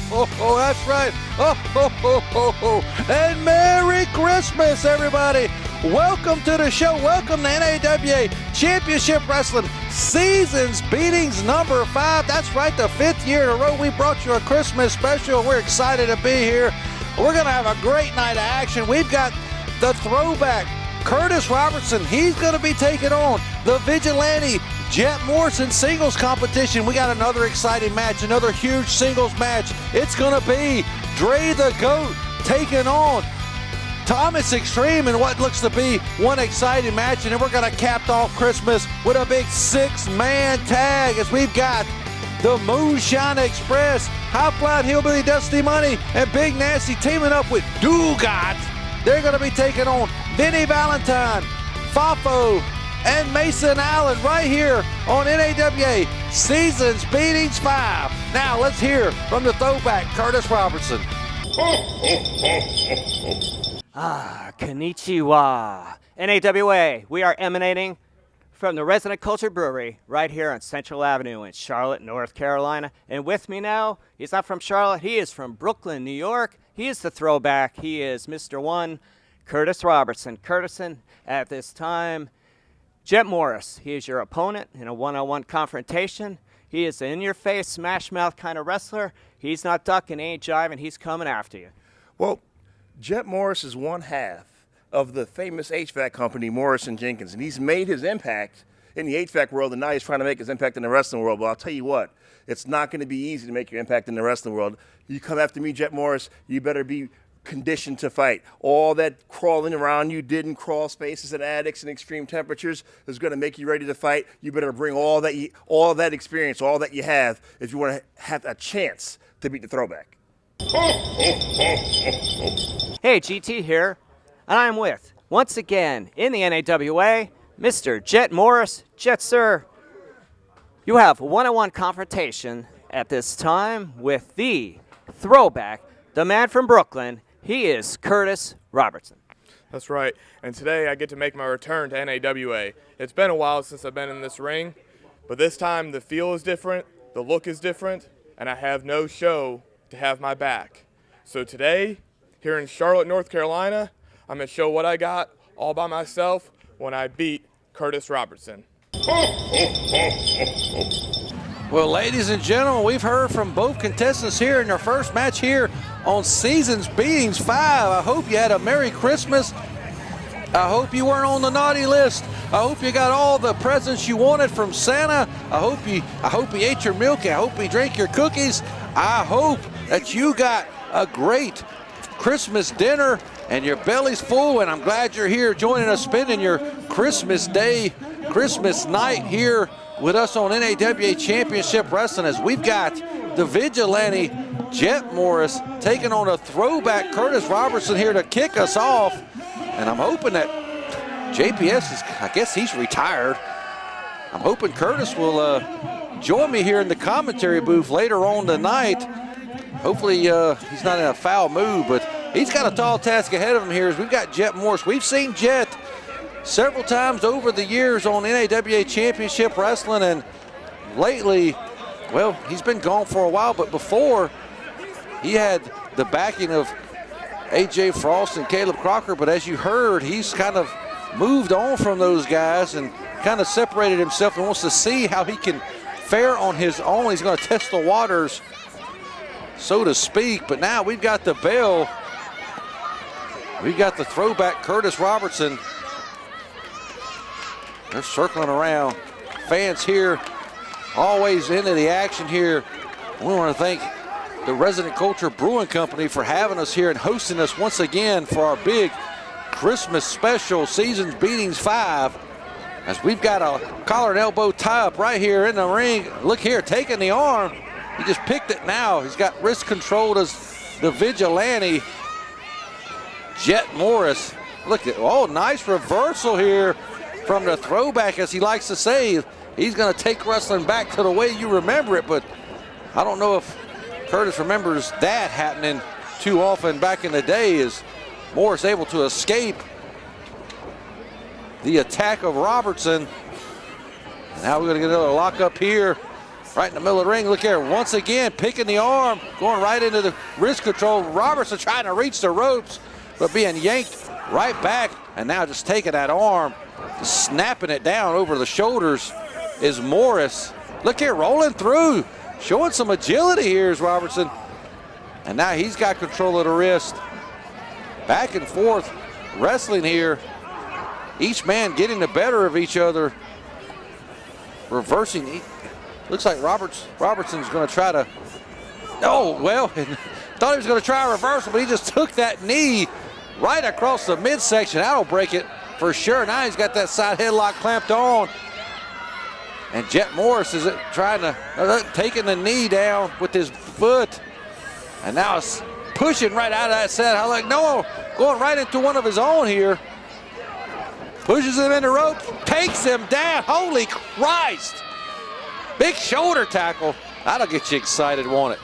That's right. And Merry Christmas, everybody. Welcome to the show. Welcome to NAWA Championship Wrestling Seasons Beatings number 5. That's right, the 5th year in a row we brought you a Christmas special. We're excited to be here. We're going to have a great night of action. We've got the Throwback, Curtis Robertson. He's going to be taking on the Vigilante, Jett Morrison singles competition. We got another exciting match, another huge singles match. It's going to be Dre the Goat taking on Thomas Extreme in what looks to be one exciting match. And then we're going to cap off Christmas with a big 6-man tag as we've got the Moonshine Express, High Flying Hillbilly Dusty Money, and Big Nasty teaming up with Dugat. They're going to be taking on Vinnie, Valentine, FAFO, and Mason Allen right here on NAWA Seasons Beatings 5. Now let's hear from the Throwback, Curtis Robertson. Konnichiwa. NAWA, we are emanating from the Resident Culture Brewery right here on Central Avenue in Charlotte, North Carolina. And with me now, he's not from Charlotte, he is from Brooklyn, New York. He is the Throwback. He is Mr. One, Curtis Robertson. Curtison, at this time, Jett Morris. He is your opponent in a one-on-one confrontation. He is an in-your-face, smash-mouth kind of wrestler. He's not ducking, ain't jiving. He's coming after you. Well, Jett Morris is one half of the famous HVAC company, Morrison Jenkins, and he's made his impact in the HVAC world, and now he's trying to make his impact in the wrestling world. But I'll tell you what, it's not going to be easy to make your impact in the wrestling world. You come after me, Jett Morris, you better be conditioned to fight. All that crawling around you did in crawl spaces and attics and extreme temperatures is going to make you ready to fight. You better bring all that experience, all that you have, if you want to have a chance to beat the Throwback. Hey, GT here, and I'm with, once again, in the NAWA, Mr. Jett Morris. Jett, sir, you have a one-on-one confrontation at this time with the Throwback, the man from Brooklyn. He is Curtis Robertson. That's right, and today I get to make my return to NAWA. It's been a while since I've been in this ring, but this time the feel is different, the look is different, and I have no show to have my back. So today, here in Charlotte, North Carolina, I'm going to show what I got all by myself when I beat Curtis Robertson. Well, ladies and gentlemen, we've heard from both contestants here in their first match here on Seasons Beatings 5. I hope you had a Merry Christmas. I hope you weren't on the naughty list. I hope you got all the presents you wanted from Santa. I hope you ate your milk. I hope you drank your cookies. I hope that you got a great Christmas dinner and your belly's full, and I'm glad you're here joining us, spending your Christmas day, Christmas night here with us on NAWA Championship Wrestling, as we've got the Vigilante, Jett Morris, taking on a Throwback, Curtis Robertson, here to kick us off. And I'm hoping that JPS is, I guess he's retired. I'm hoping Curtis will join me here in the commentary booth later on tonight. Hopefully he's not in a foul mood, but he's got a tall task ahead of him here as we've got Jett Morris. We've seen Jett several times over the years on NAWA Championship Wrestling, and lately, well, he's been gone for a while, but before he had the backing of AJ Frost and Caleb Crocker, but as you heard, he's kind of moved on from those guys and kind of separated himself and wants to see how he can fare on his own. He's going to test the waters, so to speak, but now we've got the bell. We've got the Throwback, Curtis Robertson. They're circling around. Fans here, always into the action here. We want to thank the Resident Culture Brewing Company for having us here and hosting us once again for our big Christmas special, Seasons Beatings 5. As we've got a collar and elbow tie-up right here in the ring. Look here, taking the arm. He just picked it now. He's got wrist controlled as the Vigilante, Jett Morris. Look at, oh, nice reversal here from the Throwback, as he likes to say. He's going to take wrestling back to the way you remember it, but I don't know if Curtis remembers that happening too often back in the day, as Morris able to escape the attack of Robertson. Now we're going to get another lock up here right in the middle of the ring. Look here, once again, picking the arm, going right into the wrist control. Robertson trying to reach the ropes, but being yanked right back. And now just taking that arm, just snapping it down over the shoulders is Morris. Look here, rolling through, showing some agility here is Robertson. And now he's got control of the wrist. Back and forth wrestling here. Each man getting the better of each other. Reversing. Looks like Robertson's going to try to. Oh, well, thought he was going to try a reversal, but he just took that knee right across the midsection. That'll break it for sure. Now he's got that side headlock clamped on. And Jett Morris is trying to, taking the knee down with his foot. And now it's pushing right out of that side. I like NAWA going right into one of his own here. Pushes him in the rope, takes him down. Holy Christ. Big shoulder tackle. That'll get you excited, won't it?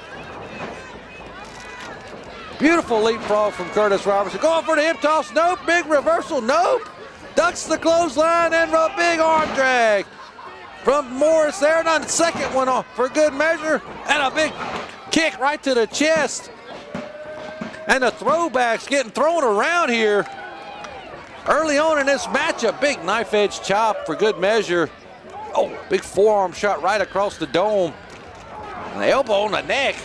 Beautiful leapfrog from Curtis Robertson. Going for the hip toss. Nope. Big reversal. Nope. Ducks the clothesline and a big arm drag from Morris there. And on the second one off for good measure. And a big kick right to the chest. And the throwbacks getting thrown around here. Early on in this match, a big knife edge chop for good measure. Oh, big forearm shot right across the dome. And the elbow on the neck.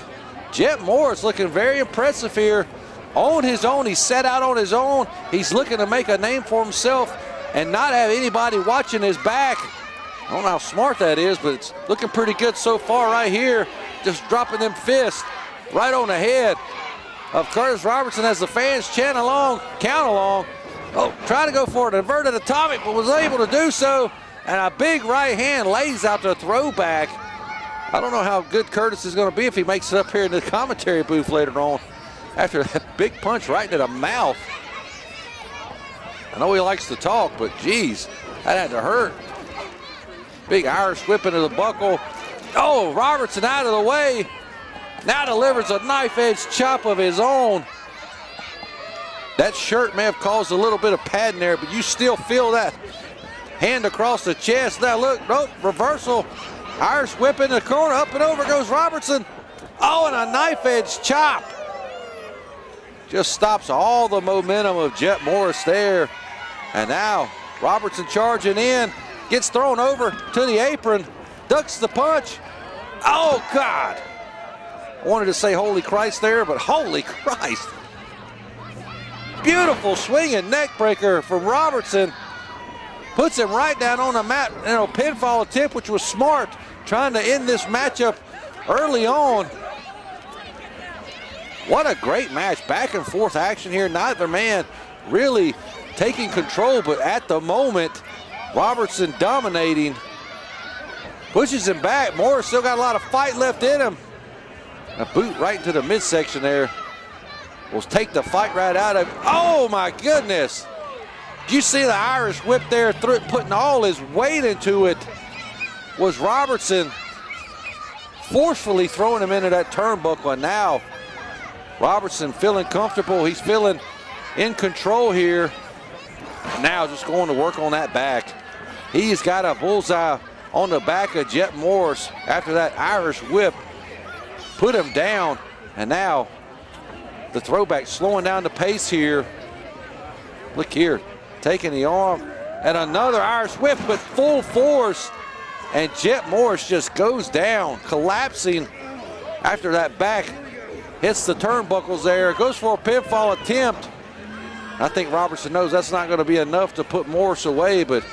Jett Morris looking very impressive here. On his own, he's set out on his own. He's looking to make a name for himself and not have anybody watching his back. I don't know how smart that is, but it's looking pretty good so far right here. Just dropping them fists right on the head of Curtis Robertson as the fans chant along, count along. Oh, trying to go for an inverted atomic, but was able to do so. And a big right hand lays out the throwback. I don't know how good Curtis is going to be if he makes it up here in the commentary booth later on after that big punch right into the mouth. I know he likes to talk, but geez, that had to hurt. Big Irish whip into the buckle. Oh, Robertson out of the way. Now delivers a knife edge chop of his own. That shirt may have caused a little bit of padding there, but you still feel that hand across the chest. Now look, nope, reversal. Irish whip in the corner, up and over goes Robertson. Oh, and a knife edge chop. Just stops all the momentum of Jett Morris there. And now Robertson charging in, gets thrown over to the apron, ducks the punch. Oh, God. I wanted to say holy Christ there, but holy Christ. Beautiful swinging neck breaker from Robertson. Puts him right down on the mat. Pinfall attempt, which was smart, trying to end this matchup early on. What a great match. Back and forth action here. Neither man really taking control, but at the moment, Robertson dominating. Pushes him back. Morris still got a lot of fight left in him. A boot right into the midsection there. Will take the fight right out of him. Oh my goodness. Did you see the Irish whip there, putting all his weight into it? Was Robertson forcefully throwing him into that turnbuckle. And now Robertson feeling comfortable. He's feeling in control here. Now just going to work on that back. He's got a bullseye on the back of Jett Morris after that Irish whip. Put him down. And now the throwback slowing down the pace here. Look here, taking the arm. And another Irish whip with full force. And Jett Morris just goes down, collapsing after that back hits the turnbuckles there. Goes for a pinfall attempt. I think Robertson knows that's not going to be enough to put Morris away, but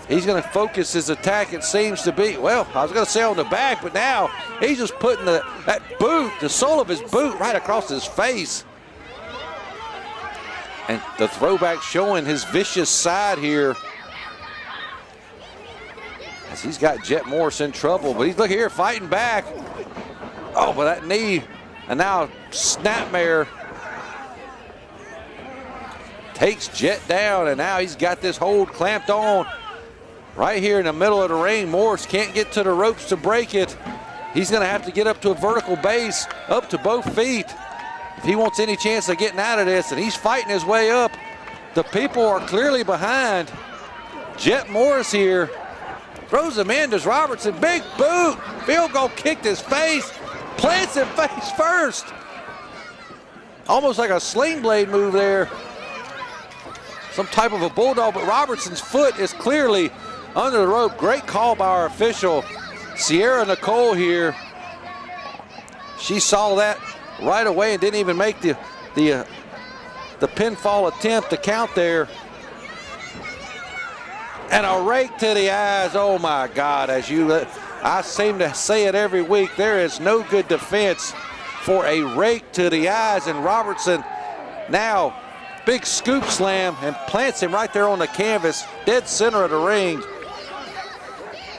he's going to focus his attack, it seems to be. Well, I was going to say on the back, but now he's just putting that boot, the sole of his boot, right across his face. And the throwback showing his vicious side here. As he's got Jett Morris in trouble, but he's, look here, fighting back. Oh, but that knee, and now snapmare takes Jett down, and now he's got this hold clamped on right here in the middle of the ring. Morris can't get to the ropes to break it. He's going to have to get up to a vertical base, up to both feet, if he wants any chance of getting out of this, and he's fighting his way up. The people are clearly behind Jett Morris here. Throws him in, does Robertson. Big boot. Field goal kicked his face. Plants him face first. Almost like a sling blade move there. Some type of a bulldog, but Robertson's foot is clearly under the rope. Great call by our official, Sierra Nicole here. She saw that right away and didn't even make the pinfall attempt to count there. And a rake to the eyes. Oh my God, I seem to say it every week, there is no good defense for a rake to the eyes. And Robertson now big scoop slam and plants him right there on the canvas, dead center of the ring.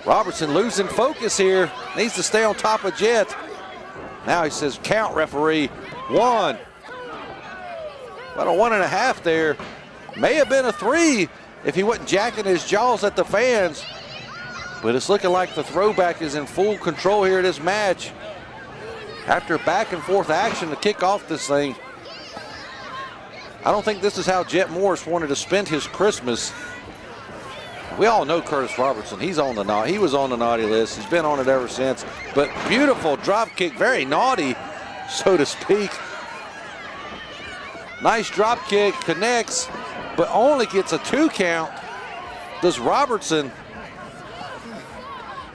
Robertson losing focus here, needs to stay on top of Jett. Now he says, count, referee. 1. About a 1.5 there. May have been a 3 if he wasn't jacking his jaws at the fans. But it's looking like the Throwback is in full control here of this match. After back and forth action to kick off this thing. I don't think this is how Jett Morris wanted to spend his Christmas. We all know Curtis Robertson. He was on the naughty list. He's been on it ever since. But beautiful drop kick, very naughty, so to speak. Nice drop kick, connects, but only gets a 2 count. Does Robertson.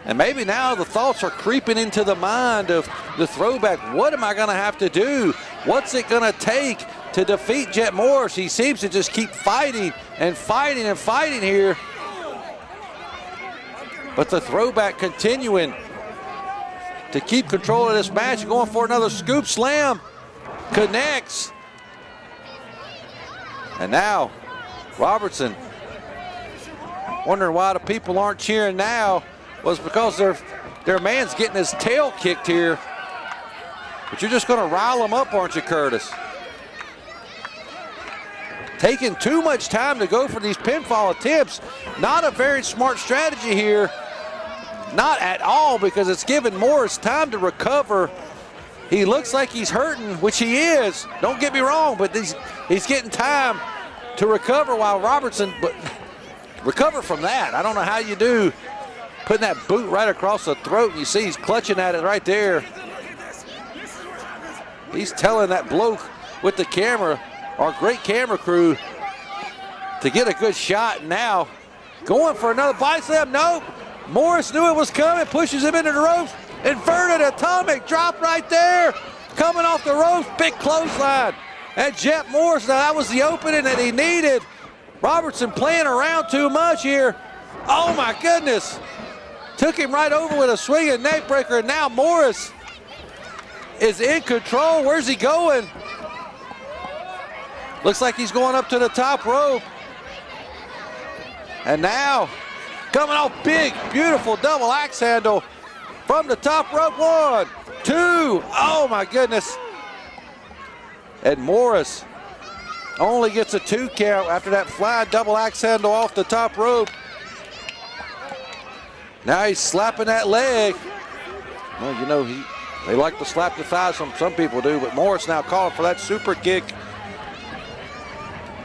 And maybe now the thoughts are creeping into the mind of the Throwback. What am I going to have to do? What's it going to take to defeat Jett Morris? He seems to just keep fighting and fighting and fighting here. But the Throwback continuing to keep control of this match, going for another scoop slam. Connects. And now Robertson, wondering why the people aren't cheering now, was because their man's getting his tail kicked here. But you're just going to rile him up, aren't you, Curtis? Taking too much time to go for these pinfall attempts. Not a very smart strategy here. Not at all, because it's giving Morris time to recover. He looks like he's hurting, which he is. Don't get me wrong, but he's getting time to recover while Robertson, but recover from that. I don't know how you do. Putting that boot right across the throat, and you see he's clutching at it right there. He's telling that bloke with the camera, our great camera crew, to get a good shot. Now going for another body slam. Nope. Morris knew it was coming, pushes him into the ropes. Inverted atomic drop right there. Coming off the ropes, big clothesline. And Jett Morris, now that was the opening that he needed. Robertson playing around too much here. Oh my goodness. Took him right over with a swinging neck breaker, and now Morris is in control. Where's he going? Looks like he's going up to the top rope. And now, coming off big, beautiful double axe handle from the top rope. 1, 2, oh my goodness. And Morris only gets a 2 count after that flying double axe handle off the top rope. Now he's slapping that leg. Well, you know, they like to slap the thighs, some people do, but Morris now calling for that super kick.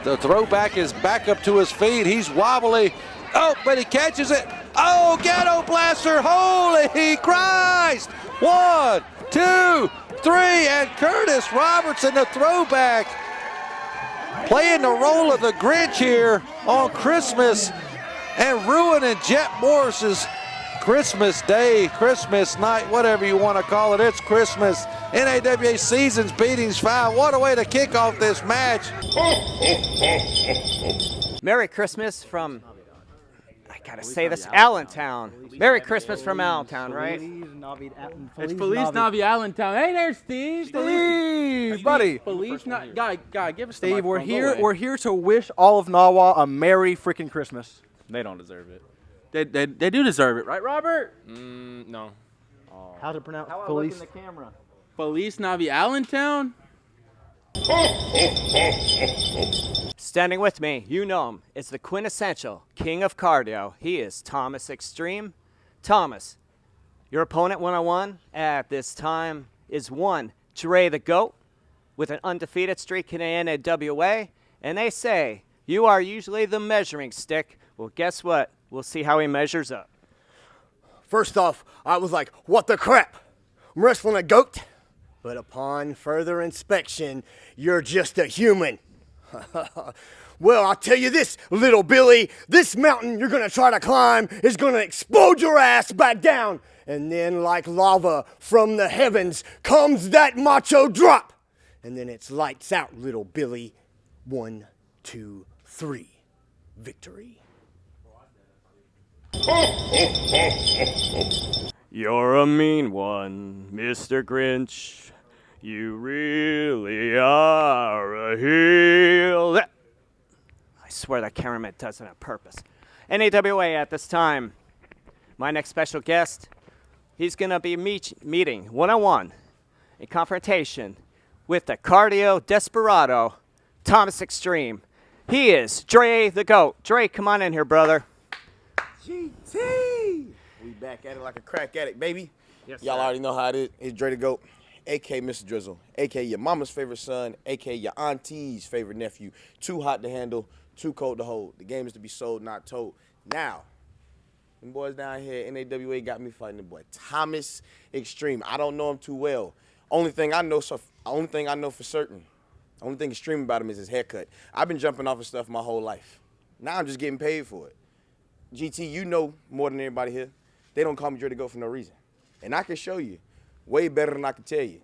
The Throwback is back up to his feet. He's wobbly. Oh, but he catches it. Oh, Ghetto Blaster, holy Christ. 1, 2, 3, and Curtis Robertson, the Throwback, playing the role of the Grinch here on Christmas and ruining Jett Morris's Christmas Day, Christmas night, whatever you want to call it. It's Christmas. NAWA Seasons Beatings 5. What a way to kick off this match. Merry Christmas from, I gotta say this, Allentown. Merry Christmas from Allentown, right? It's Feliz Navi Allentown. Hey there, Steve. Steve, buddy. Feliz Navi. Guy, give us Steve, we're here to wish all of NAWA a Merry freaking Christmas. They don't deserve it. They do deserve it, right, Robert? No. How's it pronounced? How I Feliz. look in the camera? Feliz Navi Allentown? Standing with me, you know him. It's the quintessential king of cardio. He is Thomas Extreme. Thomas, your opponent one-on-one at this time is one Dre the GOAT with an undefeated streak in the NAWA. And they say you are usually the measuring stick. Well, guess what? We'll see how he measures up. First off, I was like, what the crap? I'm wrestling a goat? But upon further inspection, you're just a human. Well, I'll tell you this, little Billy, this mountain you're gonna try to climb is gonna explode your ass back down. And then like lava from the heavens comes that macho drop. And then it's lights out, little Billy. 1, 2, 3. Victory. You're a mean one, Mr. Grinch. You really are a heel. I swear that cameraman does it on purpose. NAWA at this time. My next special guest, he's going to be meeting one-on-one in confrontation with the cardio desperado, Thomas Extreme. He is Dre the GOAT. Dre, come on in here, brother. GT! We back at it like a crack addict, baby. Yes, Y'all sir. already know how it is. It's Dre the GOAT, a.k.a. Mr. Drizzle, a.k.a. your mama's favorite son, a.k.a. your auntie's favorite nephew. Too hot to handle, too cold to hold. The game is to be sold, not told. Now, them boys down here, NAWA got me fighting the boy Thomas Extreme. I don't know him too well. Only thing I know for certain, only thing extreme about him is his haircut. I've been jumping off of stuff my whole life. Now I'm just getting paid for it. GT, you know more than everybody here. They don't call me Dre the GOAT for no reason. And I can show you way better than I can tell you.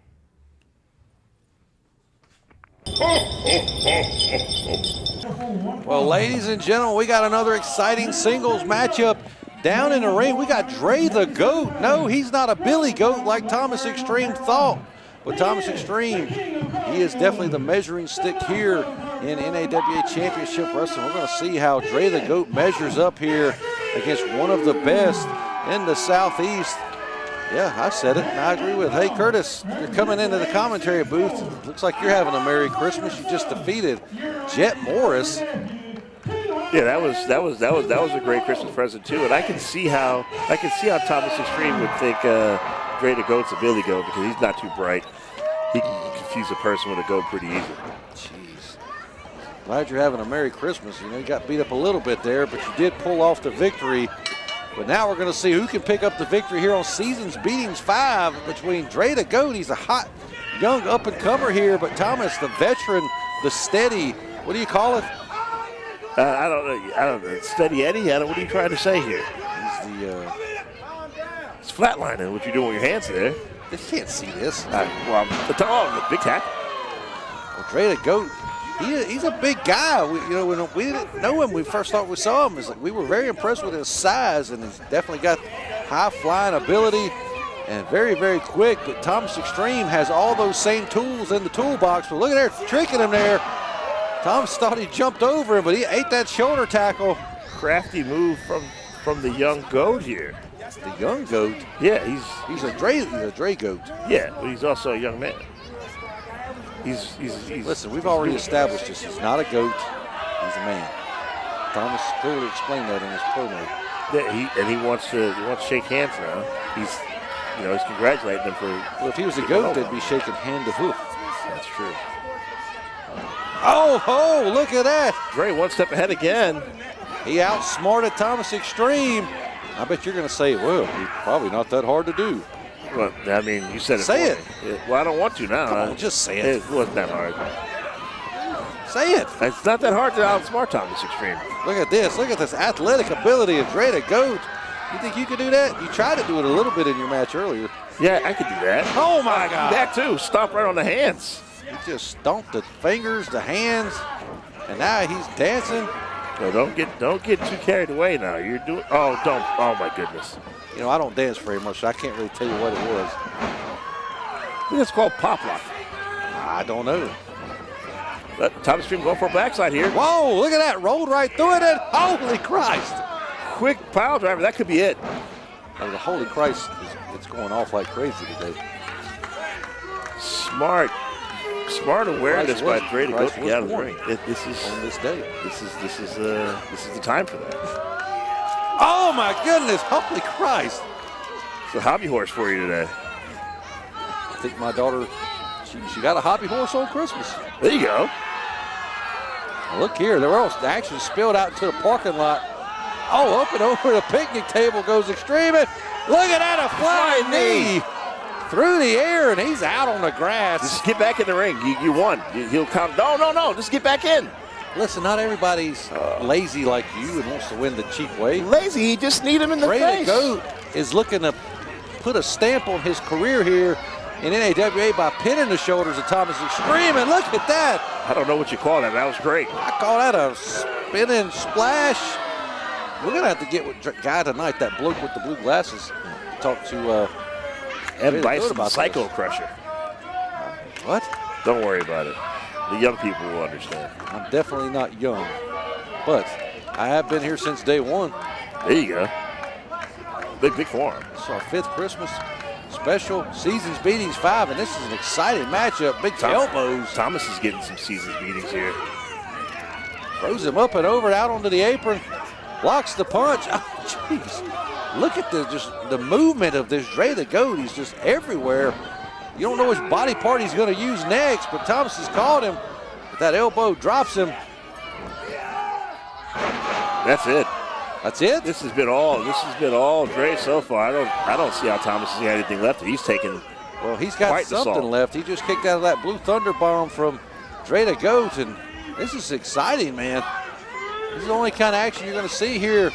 Well, ladies and gentlemen, we got another exciting singles matchup down in the ring. We got Dre the GOAT. No, he's not a Billy Goat like Thomas Extreme thought. But Thomas Extreme, he is definitely the measuring stick here in NAWA Championship Wrestling. We're going to see how Dre the GOAT measures up here against one of the best in the Southeast. Yeah, I said it, and I agree with it. Hey, Curtis, you're coming into the commentary booth. Looks like you're having a Merry Christmas. You just defeated Jett Morris. Yeah, that was a great Christmas present too, and I can see how Thomas Extreme would think Dre the GOAT's a Billy Goat because he's not too bright. He can confuse a person with a goat pretty easily. Jeez. Glad you're having a Merry Christmas. You know, you got beat up a little bit there, but you did pull off the victory. But now we're going to see who can pick up the victory here on Seasons Beatings 5 between Dre the GOAT. He's a hot, young up-and-comer here, but Thomas, the veteran, the steady, what do you call it? I don't know. Steady Eddie? What are you trying to say here? He's the... It's flatlining what you're doing with your hands there. They can't see this. The big tap. Well, Dre the GOAT, he's a big guy. When we didn't know him, we first thought we saw him. It's like we were very impressed with his size, and he's definitely got high flying ability and very, very quick. But Thomas Extreme has all those same tools in the toolbox. But look at her tricking him there. Thomas thought he jumped over him, but he ate that shoulder tackle. Crafty move from the young GOAT here. The young GOAT? Yeah, he's a Dre GOAT. Yeah, but he's also a young man. He's Listen, we've already established this. He's not a GOAT. He's a man. Thomas clearly explained that in his promo. Yeah, he wants to shake hands now. He's congratulating them for. Well, if he was a GOAT, they'd be shaking hand to hoof. That's true. Oh, look at that. Dre one step ahead again. He outsmarted Thomas Extreme. I bet you're going to say, well, he's probably not that hard to do. Well, I mean, you said it. Say it. Well, I don't want to now. Come on, just say it. It wasn't that hard. Say it. It's not that hard to outsmart Thomas Extreme. Look at this. Look at this athletic ability of Dre the GOAT. You think you could do that? You tried to do it a little bit in your match earlier. Yeah, I could do that. Oh, my God. That, too. Stop right on the hands. He just stomped the fingers, the hands, and now he's dancing. Well, don't get too carried away now. You're doing. Oh my goodness. You know, I don't dance very much, so I can't really tell you what it was. I think it's called pop lock. I don't know. Thomas Extreme going for a backside here. Whoa, look at that. Rolled right through it, and holy Christ. Quick pile driver. That could be it. The holy Christ, it's going off like crazy today. Smart awareness by Dre to go to get out of the ring. This is on this day. This is the time for that. Oh my goodness! Holy Christ! It's a hobby horse for you today. I think my daughter, she got a hobby horse on Christmas. There you go. Look here, the action spilled out into the parking lot. Oh, up and over the picnic table goes Extreme. Look at that, a flying knee through the air, and he's out on the grass. Just get back in the ring. You won. He'll count. No. Just get back in. Listen, not everybody's lazy like you and wants to win the cheap way. Lazy. He just need him in the face. Goat is looking to put a stamp on his career here in NAWA by pinning the shoulders of Thomas Extreme, and look at that. I don't know what you call that. That was great. I call that a spinning splash. We're going to have to get with the guy tonight, that bloke with the blue glasses, talk to and Bison Psycho Crusher. What? Don't worry about it. The young people will understand. I'm definitely not young, but I have been here since day one. There you go. Big forum. It's our 5th Christmas special, Seasons Beatings 5, and this is an exciting matchup. Big elbows. Thomas is getting some Seasons Beatings here. Throws him up and over, out onto the apron. Blocks the punch. Oh, jeez. Look at the movement of this Dre the Goat. He's just everywhere. You don't know which body part he's going to use next, but Thomas has caught him. But that elbow drops him. That's it. That's it? This has been all Dre so far. I don't see how Thomas has got anything left. He's taken. Well, he's got something left. He just kicked out of that Blue Thunder bomb from Dre the Goat, and this is exciting, man. This is the only kind of action you're going to see here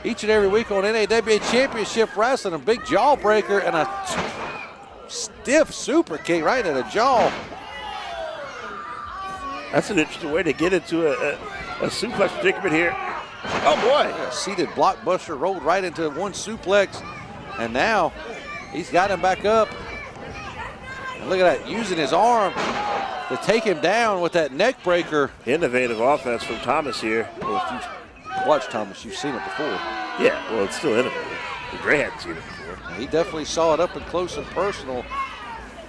each and every week on NAWA Championship Wrestling. A big jawbreaker and a stiff super kick right in the jaw. That's an interesting way to get into a suplex predicament here. Oh, boy. A seated blockbuster rolled right into one suplex, and now he's got him back up. And look at that, using his arm to take him down with that neck breaker. Innovative offense from Thomas here. Well, if you've watched Thomas, you've seen it before. Yeah, well, it's still innovative. Dre hadn't seen it before. He definitely saw it up and close and personal.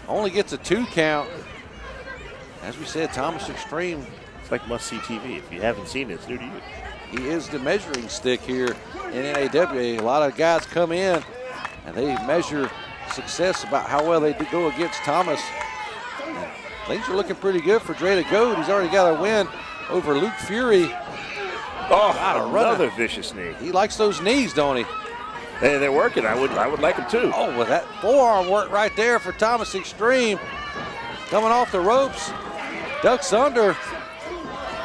Only gets a 2 count. As we said, Thomas Extreme. It's like must-see TV. If you haven't seen it, it's new to you. He is the measuring stick here in NAWA. A lot of guys come in and they measure success about how well they go against Thomas. And things are looking pretty good for Dre the Goat. He's already got a win over Luke Fury. Oh, another vicious knee. He likes those knees, don't he? They're working. I would like them too. Oh, well, that forearm work right there for Thomas Extreme. Coming off the ropes, ducks under,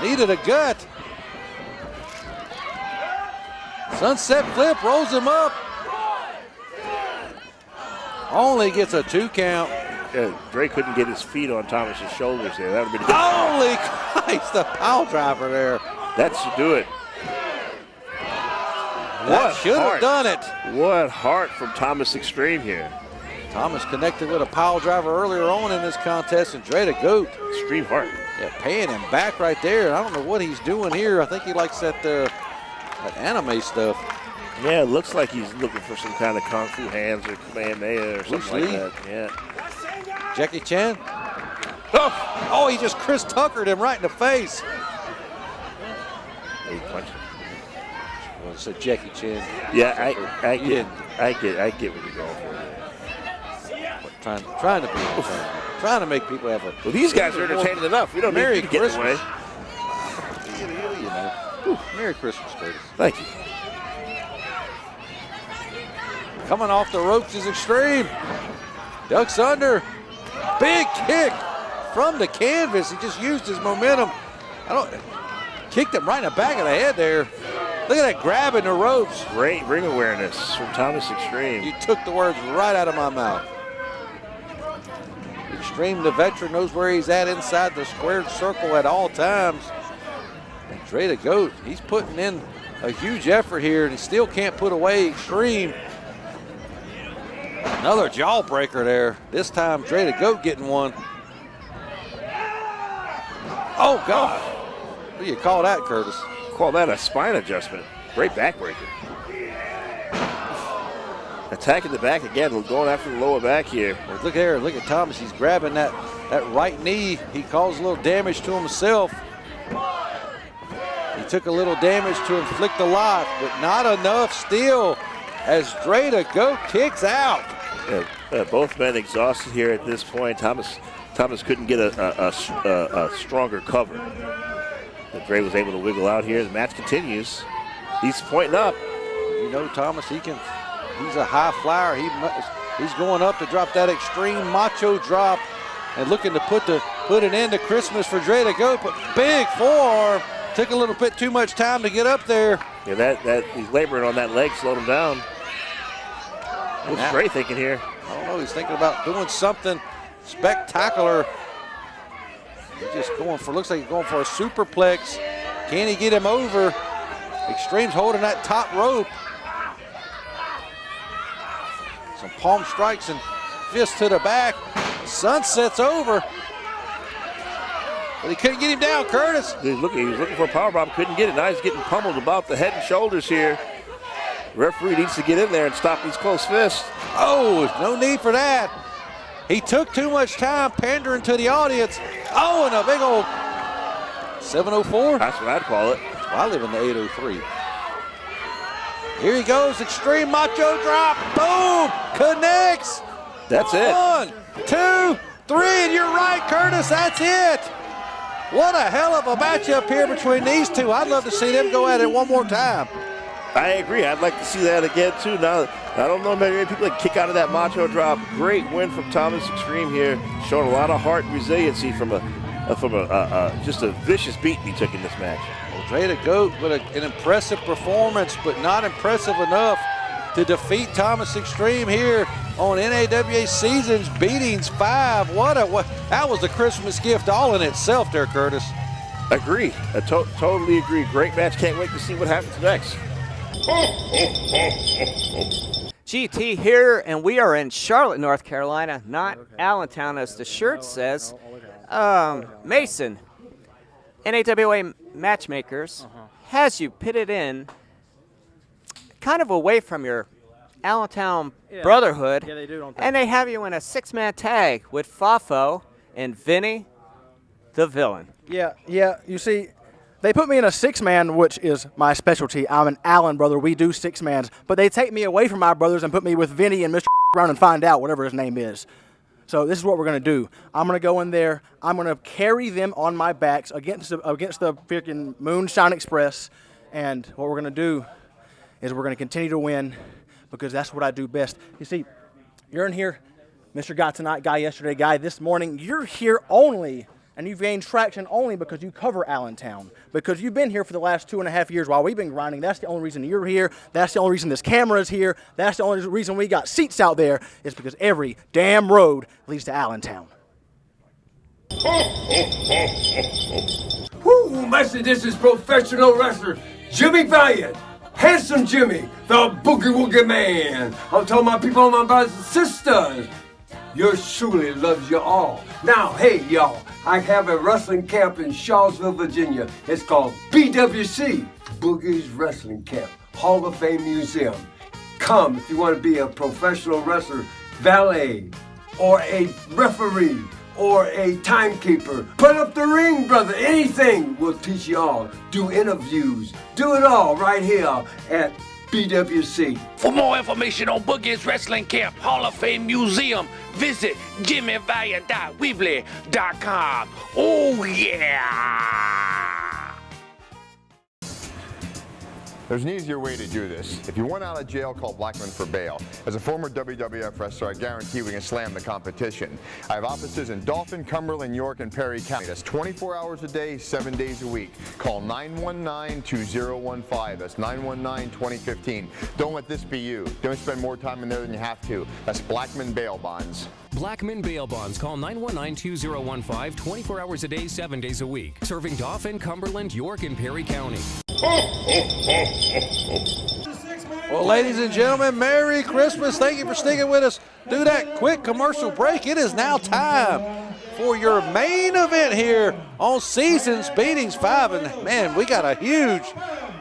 needed a gut. Sunset flip, rolls him up. Only gets a 2 count. Dre couldn't get his feet on Thomas's shoulders there. That would have been a good. Holy Christ, the pile driver there. That should do it. That should have done it. What heart from Thomas Extreme here. Thomas connected with a pile driver earlier on in this contest, and Dre the Goat. Extreme heart. Yeah, paying him back right there. I don't know what he's doing here. I think he likes that anime stuff. Yeah, it looks like he's looking for some kind of Kung Fu hands or Kamehameha or something like that. Yeah. Jackie Chan. Oh, he just Chris Tuckered him right in the face. He punched him. Well, it said Jackie Chan. Yeah, I get what you're going for. Trying to make people have a. Well, these guys are entertaining enough. We don't need to get away. You know. Merry Christmas, Curtis. Thank you. Coming off the ropes is Extreme. Ducks under. Big kick from the canvas. He just used his momentum. Kicked him right in the back of the head there. Look at that grab in the ropes. Great ring awareness from Thomas Extreme. You took the words right out of my mouth. Extreme, the veteran, knows where he's at inside the squared circle at all times. And Dre the Goat, he's putting in a huge effort here, and he still can't put away Extreme. Another jawbreaker there. This time, Dre the Goat getting one. Oh, God. What do you call that, Curtis? Call that a spine adjustment. Great backbreaker. Attacking the back again. We're going after the lower back here. Well, look here. Look at Thomas. He's grabbing that right knee. He caused a little damage to himself. He took a little damage to inflict a lot, but not enough still as Dre the Goat kicks out. Yeah, both men exhausted here at this point. Thomas couldn't get a stronger cover. But Dre was able to wiggle out here. The match continues. He's pointing up. You know, Thomas, he can He's a high flyer. He's going up to drop that extreme macho drop and looking to put an end to Christmas for Dre to go. But big forearm. Took a little bit too much time to get up there. Yeah, that he's laboring on that leg, slowed him down. What's Dre thinking here? I don't know. He's thinking about doing something spectacular. He's just looks like he's going for a superplex. Can he get him over? Extreme's holding that top rope. Some palm strikes and fists to the back. Sunset's over. But he couldn't get him down, Curtis. He was looking for a power bomb, couldn't get it. Now he's getting pummeled about the head and shoulders here. Referee needs to get in there and stop these close fists. Oh, no need for that. He took too much time pandering to the audience. Oh, and a big old 704. That's what I'd call it. Well, I live in the 803. Here he goes, extreme macho drop. Boom, connects. That's it. 1, 2, 3, and you're right, Curtis, that's it. What a hell of a matchup here between these two. I'd love to see them go at it one more time. I agree. I'd like to see that again, too. Now, I don't know many people that kick out of that macho drop. Great win from Thomas Extreme here. Showing a lot of heart and resiliency from just a vicious beating he took in this match. Well, Dre the Goat with an impressive performance, but not impressive enough to defeat Thomas Extreme here on NAWA Seasons Beatings 5. That was a Christmas gift all in itself there, Curtis. Agree. I totally agree. Great match. Can't wait to see what happens next. GT here, and we are in Charlotte, North Carolina, not Allentown, as the shirt says. Mason, NAWA Matchmakers, has you pitted in kind of away from your Allentown brotherhood. Yeah, they do, don't they? And they have you in a 6-man tag with FAFO and Vinnie, the villain. Yeah. You see, they put me in a 6-man, which is my specialty. I'm an Allen brother. We do 6-mans. But they take me away from my brothers and put me with Vinnie and Mr. Brown and find out, whatever his name is. So this is what we're going to do. I'm going to go in there. I'm going to carry them on my backs against the freaking Moonshine Express. And what we're going to do is we're going to continue to win because that's what I do best. You see, you're in here, Mr. Guy tonight, Guy yesterday, Guy this morning. You're here only, and you've gained traction only because you cover Allentown. Because you've been here for the last 2.5 years while we've been grinding. That's the only reason you're here. That's the only reason this camera is here. That's the only reason we got seats out there is because every damn road leads to Allentown. Woo, Master, this is professional wrestler Jimmy Valiant. Handsome Jimmy, the Boogie Woogie Man. I'm talking about people, my brothers and sisters. Yours truly loves you all. Now, hey, y'all, I have a wrestling camp in Charlottesville, Virginia. It's called BWC, Boogie's Wrestling Camp, Hall of Fame Museum. Come if you want to be a professional wrestler, valet, or a referee, or a timekeeper. Put up the ring, brother. Anything will teach you all. Do interviews. Do it all right here at BWC. For more information on Boogie's Wrestling Camp Hall of Fame Museum, visit jimmyvaliant.weebly.com. Oh, yeah! There's an easier way to do this. If you want out of jail, call Blackman for bail. As a former WWF wrestler, I guarantee we can slam the competition. I have offices in Dauphin, Cumberland, York, and Perry County. That's 24 hours a day, 7 days a week. Call 919-2015. That's 919-2015. Don't let this be you. Don't spend more time in there than you have to. That's Blackman Bail Bonds. Blackman Bail Bonds. Call 919-2015, 24 hours a day, 7 days a week. Serving Dauphin, Cumberland, York, and Perry County. Well, ladies and gentlemen, Merry Christmas. Thank you for sticking with us through that quick commercial break. It is now time for your main event here on Seasons Beatings 5. And, man, we got a huge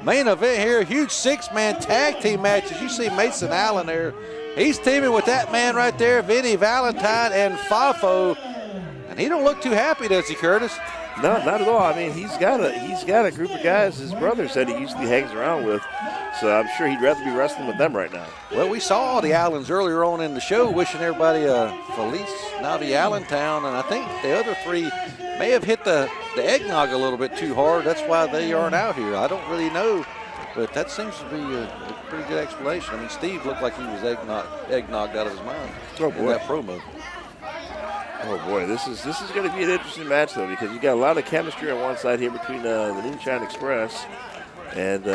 main event here, a huge 6-man tag team match. As you see Mason Allen there, he's teaming with that man right there, Vinnie Valentine and FAFO. And he don't look too happy, does he, Curtis? No, not at all. I mean, he's got a group of guys his brother said he usually hangs around with, so I'm sure he'd rather be wrestling with them right now. Well, we saw all the Allens earlier on in the show wishing everybody a Feliz Navi Allentown, and I think the other three may have hit the eggnog a little bit too hard. That's why they aren't out here. I don't really know. But that seems to be a pretty good explanation. I mean, Steve looked like he was eggnogged out of his mind in that promo. Oh boy, this is going to be an interesting match though, because you got a lot of chemistry on one side here between the Moonshine Express and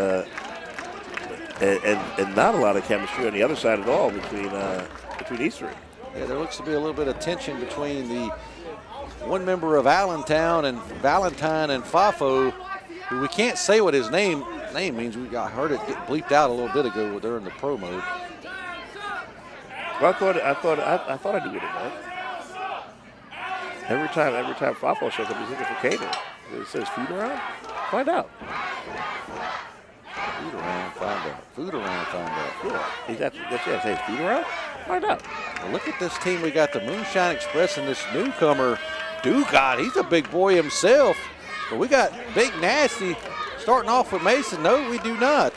not a lot of chemistry on the other side at all between these three. Yeah, there looks to be a little bit of tension between the one member of Valentine and FAFO, who we can't say what his name means. I heard it get bleeped out a little bit ago during the promo. Well, I thought I knew what it meant. Every time FAFO shows up, he's looking for catering. It says food around. Find out. Food around, find out. Food around, find out. Yeah, that's it. Says food around. Find out. Well, look at this team. We got the Moonshine Express and this newcomer, Dugat. He's a big boy himself. But we got Big Nasty starting off with Mason. No, we do not.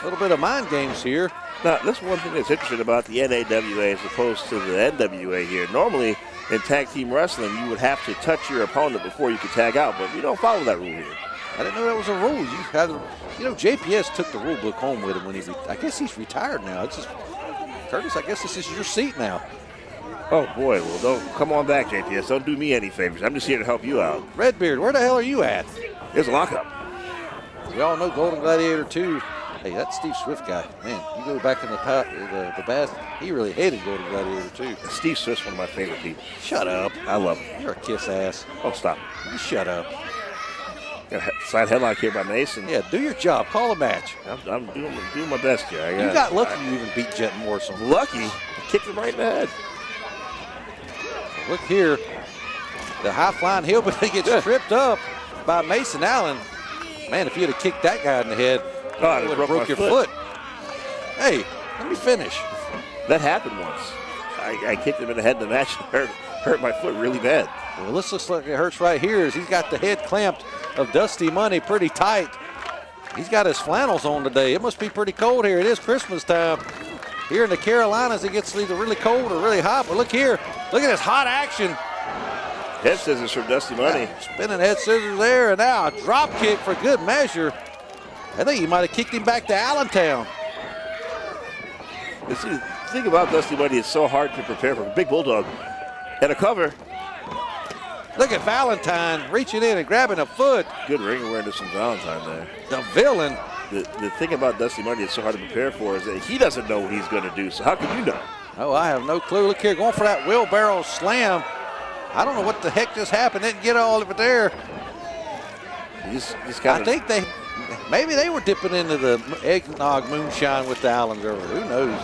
A little bit of mind games here. Now, that's one thing that's interesting about the NAWA as opposed to the NWA here. Normally, in tag team wrestling, you would have to touch your opponent before you could tag out, but we don't follow that rule here. I didn't know that was a rule. JPS took the rule book home with him when I guess he's retired now. Curtis, I guess this is your seat now. Oh, boy. Well, don't come on back, JPS. Don't do me any favors. I'm just here to help you out. Redbeard, where the hell are you at? There's a lockup. We all know Golden Gladiator 2. Hey, that Steve Swift guy, man, you go back in the past, he really hated Golden Gladiator 2. Steve Swift's one of my favorite people. Shut up. I love him. You're a kiss ass. Oh, stop. You shut up. Got a side headlock here by Mason. Yeah, do your job. Call a match. I'm doing my best here. You got lucky you even beat Jett Morrison. Lucky? I kicked him right in the head. Look here. The high-flying hillbilly gets tripped up by Mason Allen. Man, if you'd have kicked that guy in the head, you would have broke your foot. Hey, let me finish. That happened once. I kicked him in the head in the match and hurt my foot really bad. Well, this looks like it hurts right here as he's got the head clamped of Dusty Money pretty tight. He's got his flannels on today. It must be pretty cold here. It is Christmas time. Here in the Carolinas, it gets either really cold or really hot. But look here. Look at this hot action. Head scissors from Dusty Money. Spinning head scissors there, and now a drop kick for good measure. I think he might have kicked him back to Allentown. You see, the thing about Dusty Money is so hard to prepare for. Big Bulldog and a cover. Look at Valentine reaching in and grabbing a foot. Good ring awareness from Valentine there. The villain. The thing about Dusty Money that's so hard to prepare for is that he doesn't know what he's going to do. So how can you know? Oh, I have no clue. Look here, going for that wheelbarrow slam. I don't know what the heck just happened. Didn't get all of it there. I think maybe they were dipping into the eggnog moonshine with the Allens earlier. Who knows?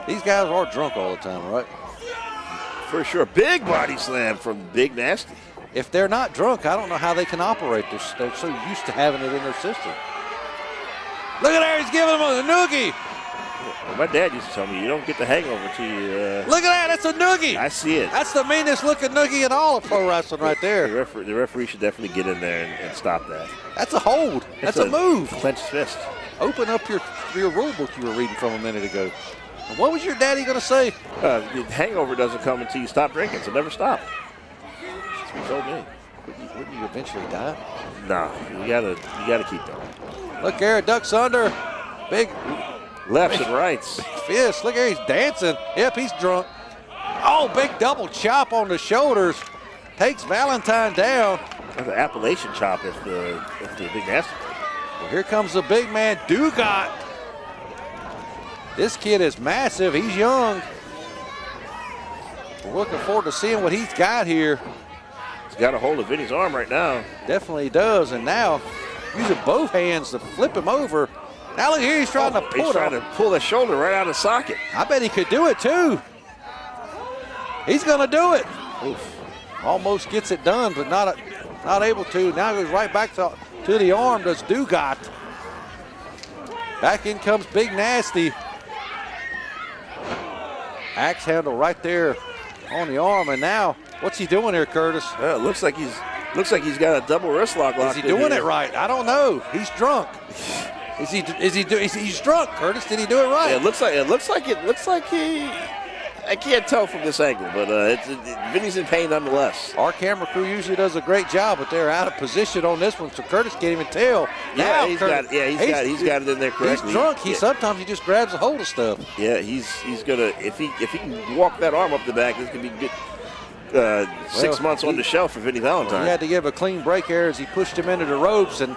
These guys are drunk all the time, right? For sure. Big body slam from Big Nasty. If they're not drunk, I don't know how they can operate this. They're so used to having it in their system. Look at there, he's giving them a noogie. Well, my dad used to tell me you don't get the hangover till you... Look at that, that's a noogie. I see it. That's the meanest looking noogie in all of pro wrestling right there. The referee should definitely get in there and stop that. That's a hold. That's a move. Clenched fist. Open up your rule book you were reading from a minute ago. And what was your daddy going to say? The hangover doesn't come until you stop drinking, so never stop. That's what he told me. Wouldn't you eventually die? Nah, you gotta keep going. Look there, ducks under. Big lefts and rights. Big fist. Look here, he's dancing. Yep, he's drunk. Oh, big double chop on the shoulders. Takes Valentine down. That's an Appalachian chop if the Big Nasty. Well, here comes the big man, Dugat. This kid is massive. He's young. We're looking forward to seeing what he's got here. He's got a hold of Vinnie's arm right now. Definitely does. And now using both hands to flip him over. Now look here, he's trying to pull the shoulder right out of socket. I bet he could do it too. He's going to do it. Oof. Almost gets it done, but not able to. Now goes right back to the arm. Does Dugat. Back in comes Big Nasty. Axe handle right there on the arm, and now what's he doing here, Curtis? It looks like he's got a double wrist lock. Is he doing it right? I don't know. He's drunk. He's drunk, Curtis. Did he do it right? Yeah, it looks like I can't tell from this angle, but Vinny's in pain nonetheless. Our camera crew usually does a great job, but they're out of position on this one, so Curtis can't even tell. Yeah, Now, he's Curtis, got it in there correctly. He's drunk. Sometimes he just grabs a hold of stuff. Yeah, he's gonna if he can walk that arm up the back, this could be good. 6 months on the shelf for Vinnie Valentine. He had to give a clean break there as he pushed him into the ropes, and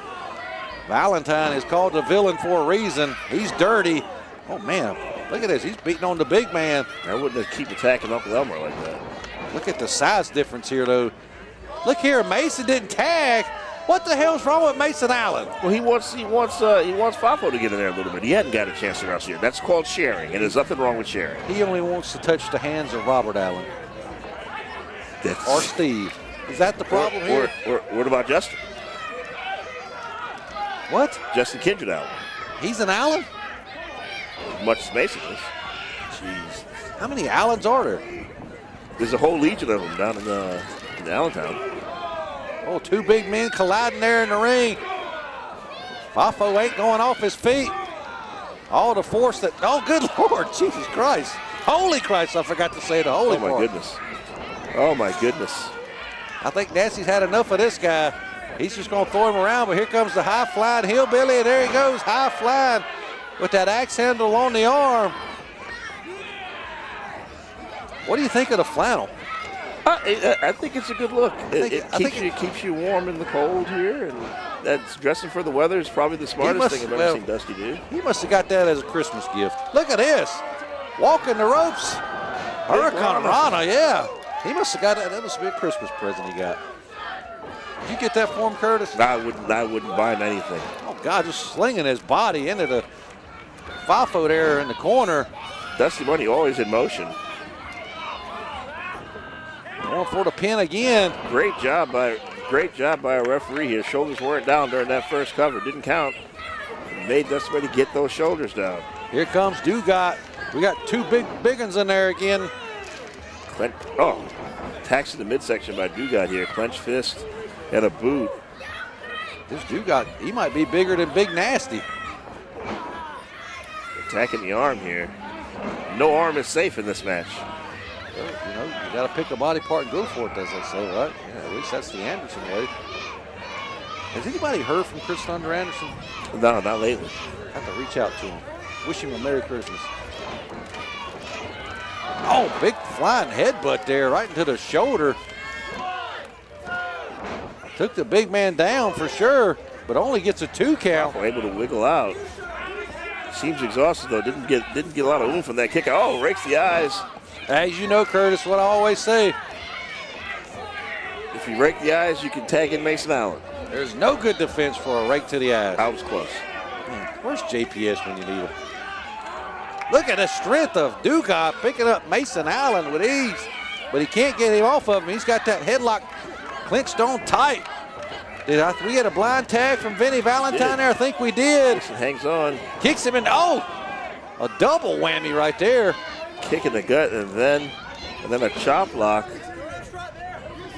Valentine is called the villain for a reason. He's dirty. Oh, man, look at this. He's beating on the big man. I wouldn't have keep attacking Uncle Elmer like that. Look at the size difference here, though. Look here, Mason didn't tag. What the hell's wrong with Mason Allen? Well, he wants FAFO to get in there a little bit. He hadn't got a chance to wrestle here. That's called sharing, and there's nothing wrong with sharing. He only wants to touch the hands of Robert Allen. Or Steve. Is that the problem here? What about Justin? What? Justin Kindred Allen. He's an Allen? As much as Mason is. Jeez. How many Allens are there? There's a whole legion of them down in Allentown. Oh, two big men colliding there in the ring. FAFO ain't going off his feet. All the force that, oh, good Lord, Jesus Christ. Holy Christ, I forgot to say the holy part. Oh, my goodness. Oh, my goodness. I think Nasty's had enough of this guy. He's just going to throw him around, but here comes the high-flying hillbilly, and there he goes, high-flying with that axe handle on the arm. What do you think of the flannel? I think it's a good look. It keeps you warm in the cold here, and that's dressing for the weather is probably the smartest thing I've ever seen Dusty do. He must have got that as a Christmas gift. Look at this. Walking the ropes. Hurricane Rana, yeah. He must have got that. That must be a Christmas present he got. Did you get that for him, Curtis? I wouldn't buy anything. Oh, God, just slinging his body into the FAFO there in the corner. Dusty Money always in motion. Going for the pin again. Great job by a referee. His shoulders weren't down during that first cover. Didn't count. Made Dusty Money get those shoulders down. Here comes Dugat. We got two big uns in there again. Attacks in the midsection by Dugat here. Clenched fist and a boot. This Dugat, he might be bigger than Big Nasty. Attacking the arm here. No arm is safe in this match. Well, you got to pick a body part and go for it, as they say, right? Yeah, at least that's the Anderson way. Has anybody heard from Chris Thunder Anderson? No, not lately. I have to reach out to him. Wish him a Merry Christmas. Oh, big flying headbutt there right into the shoulder. Took the big man down for sure, but only gets a 2 count. Able to wiggle out. Seems exhausted though. Didn't get a lot of oomph from that kick. Oh, rakes the eyes. As you know, Curtis, what I always say. If you rake the eyes, you can tag in Mason Allen. There's no good defense for a rake to the eyes. I was close. Man, where's JPS when you need him? Look at the strength of Dugat picking up Mason Allen with ease, but he can't get him off of him. He's got that headlock clinched on tight. Did we get a blind tag from Vinnie Valentine there? I think we did. Mason hangs on. Kicks him in. Oh, a double whammy right there. Kick in the gut and then a chop block.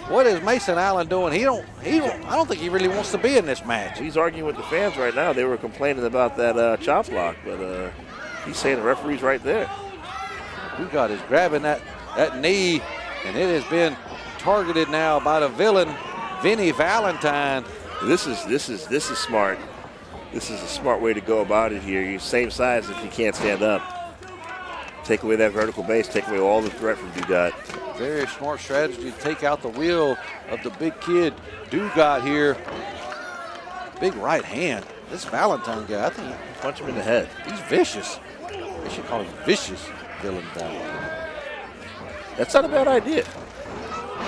What is Mason Allen doing? I don't think he really wants to be in this match. He's arguing with the fans right now. They were complaining about that chop block, but he's saying the referee's right there. Dugat is grabbing that knee, and it has been targeted now by the villain, Vinnie Valentine. This is smart. This is a smart way to go about it here. You're same size if you can't stand up. Take away that vertical base, take away all the threat from Dugat. Very smart strategy to take out the will of the big kid, Dugat here. Big right hand. This Valentine guy, I think punch him in the head. He's vicious. They should call him vicious villain Valentine. That's not a bad idea.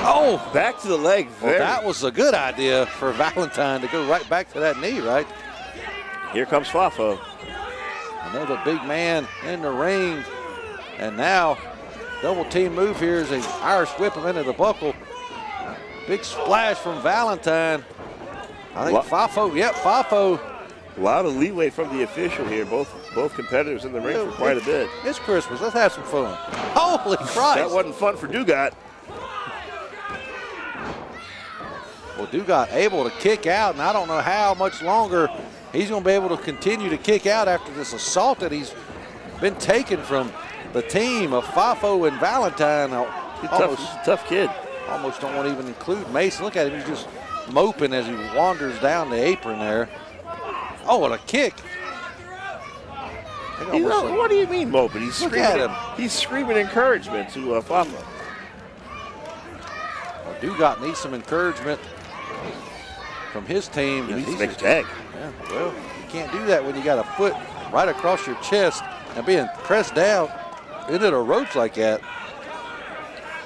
Oh, back to the leg. Well, that was a good idea for Valentine to go right back to that knee, right? Here comes FAFO. Another big man in the ring. And now, double team move here as they Irish whip him into the buckle. Big splash from Valentine. I think FAFO. A lot of leeway from the official here. Both competitors in the ring for quite a bit. It's Christmas. Let's have some fun. Holy Christ. That wasn't fun for Dugat. Well, Dugat able to kick out, and I don't know how much longer he's going to be able to continue to kick out after this assault that he's been taken from the team of FAFO and Valentine. Tough kid. Almost don't want to even include Mason. Look at him, he's just moping as he wanders down the apron there. Oh, what a kick. What do you mean moping? He's Look screaming. at him. He's screaming encouragement to FAFO. Well, Dugat needs some encouragement from his team. He needs to make a tag. Yeah, well, you can't do that when you got a foot right across your chest and being pressed down into a roach like that.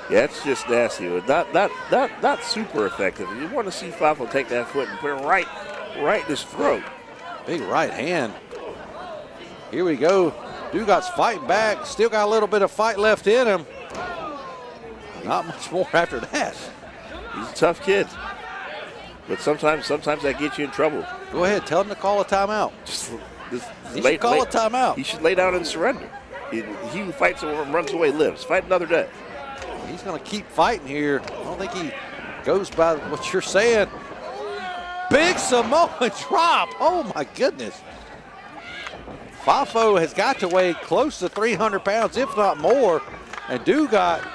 Yeah, it's just nasty. Not super effective. You want to see FAFO take that foot and put it right in his throat. Big right hand. Here we go. Dugat's fighting back. Still got a little bit of fight left in him. Not much more after that. He's a tough kid. But sometimes that gets you in trouble. Go ahead, tell him to call a timeout. He should call a timeout. He should lay down and surrender. He who fights and runs away lives. Fight another day. He's going to keep fighting here. I don't think he goes by what you're saying. Big Samoan drop. Oh, my goodness. FAFO has got to weigh close to 300 pounds, if not more. And Dugat,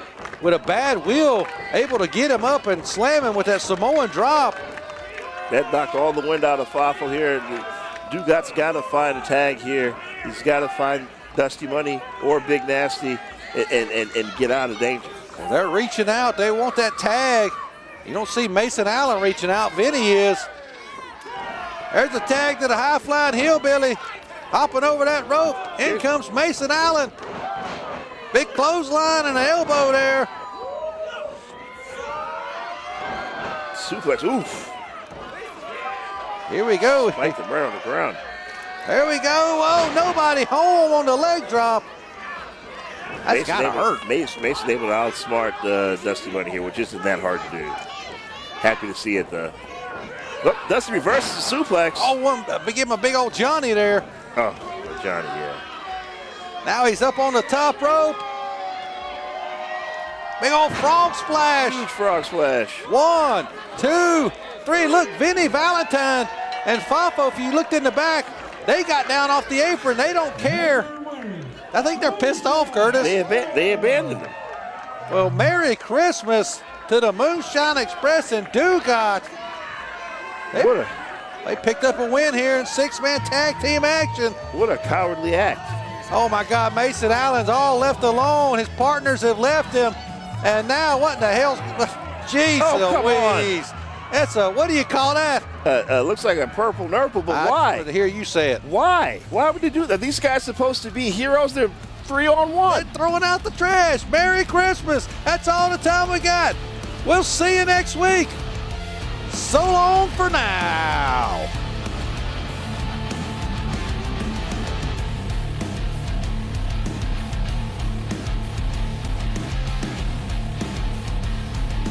with a bad wheel, able to get him up and slam him with that Samoan drop. That knocked all the wind out of FAFO here. Dugat's got to find a tag here. He's got to find Dusty Money or Big Nasty and get out of danger. Well, they're reaching out. They want that tag. You don't see Mason Allen reaching out. Vinnie is. There's the tag to the high-flying hillbilly. Hopping over that rope. In comes Mason Allen. Big clothesline and an elbow there. Suplex, oof. Here we go. Fight the man on the ground. There we go. Oh, nobody home on the leg drop. That's gotta hurt. Mason able to outsmart Dusty Money here, which isn't that hard to do. Happy to see it, though. Look, Dusty reverses the suplex. Oh, give him a big old Johnny there. Oh, Johnny, yeah. Now he's up on the top rope. Big old frog splash. Huge frog splash. 1, 2, 3. Look, Vinnie, Valentine, and FAFO, if you looked in the back, they got down off the apron. They don't care. I think they're pissed off, Curtis. They abandoned him. Well, Merry Christmas to the Moonshine Express and Dugat. They picked up a win here in 6-man tag team action. What a cowardly act. Oh, my God. Mason Allen's all left alone. His partners have left him. And now what in the hell? Jeez Louise. That's a, what do you call that? Looks like a purple nurple, but why? I wanted to hear you say it. Why? Why would they do that? These guys supposed to be heroes. They're 3-on-1. They're throwing out the trash. Merry Christmas. That's all the time we got. We'll see you next week. So long for now.